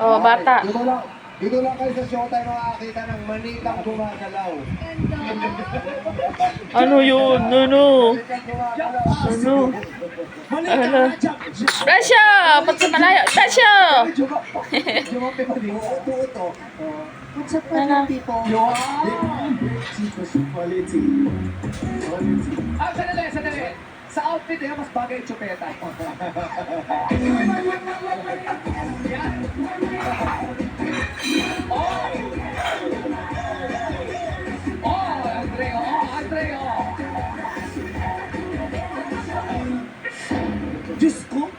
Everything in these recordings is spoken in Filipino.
Oh, bata. Dito lang kayo sa showtime makakakita ng manikang gumagalaw. Ano yun? Ano? Manikang gumagalaw. Ano? Manikang Ano? hachak! Presyo! Ba't sa malayo? Presyo! Jumape pa din. Ito. What's up, Ano? people? Quality. Sandali. Sa outfit niya, mas bagay yung chupeta. Andreo. Diyos ko!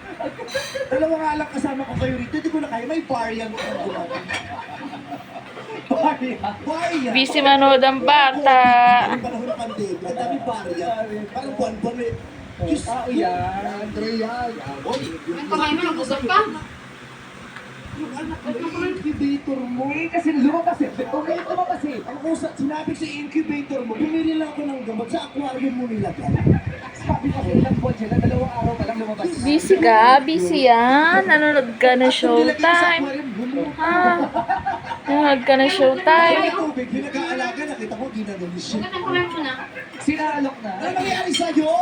Dalawa nga lang kasama ko kayo rito, hindi ko na kayo. May bar yan. Bar yan. Busy manood ang bata. Ang panahon ng pandemya, ang dami bar yan. Parang buwan-buwan eh. Diyos ko! Andrea! Ang kamay mo, nag-usap ka? Yung anak mo, incubator mo. Kasi lumabas eh. Okay, lumabas eh. Ang usap, sinabi sa incubator mo, bumili lang ako ng gamot sa aquarium mo nilagay. Sabi kasi ilang buwan sila, 2 araw pa lang lumabas. Busy ka? Busy yan? Nanonood ka na showtime? Ha? Nanonood ka na showtime? Ay, tubig, pinag-aalaga, nakita ko, ginagalis siya. Huwag ka nang kulang mo na. Sinalok na. Ano nangyari sa'yo?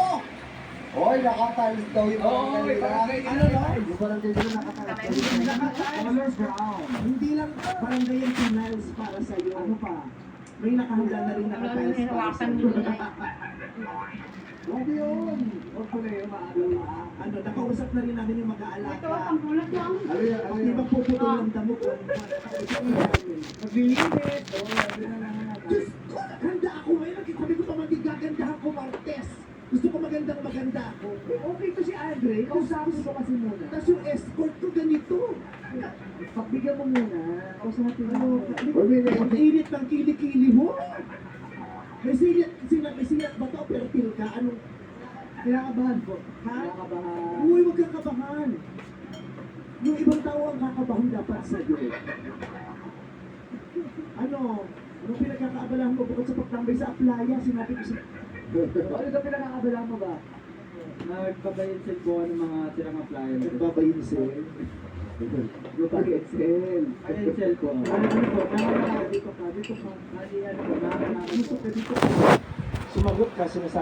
Oy, nakatalis daw yung mga Ano no? Yung barangay nila nakatalis. Colors brown. Hindi lang barangay yung finals para sa'yo. Ano pa? May nakahanda na rin nakatalis para sa'yo. Huwag yun. Huwag ko na yun, ano, nakausap na rin namin yung mag-aalaga. Ito, ang bulat lang. Hindi magpuputol ng damo ko. Maglilimit. Diyos ko, handa ako ngayon. Sabi ko pa magigagandahan ko, Martes. Gusto ko maganda ako. Okay to si Andre, kausapin ko kasi muna. Tapos yung escort ko ganito. Pagbigyan mo muna, kausapin mo. Ang init ng kilikili mo. May silat ba to? Pertil ka? Anong? Kinakabahan po. Ha? Kinakabahan. Uy, huwag kang kabahan. Yung ibang tao ang kakabahan dapat sa'yo. Ano? Anong pinagkakaabalahan mo bukod sa pagtambay sa playa? Sinabi ko sa... Ano ito pinakakabalahan mo ba? Nagbabayinsel ko ng mga tirang flyer. Nagbabayinsel. Nagbabayinsel. Bayinsel ko. Ano po? Dito ka. Ano po, nakakalaman. Sumagot ka, sinasabi.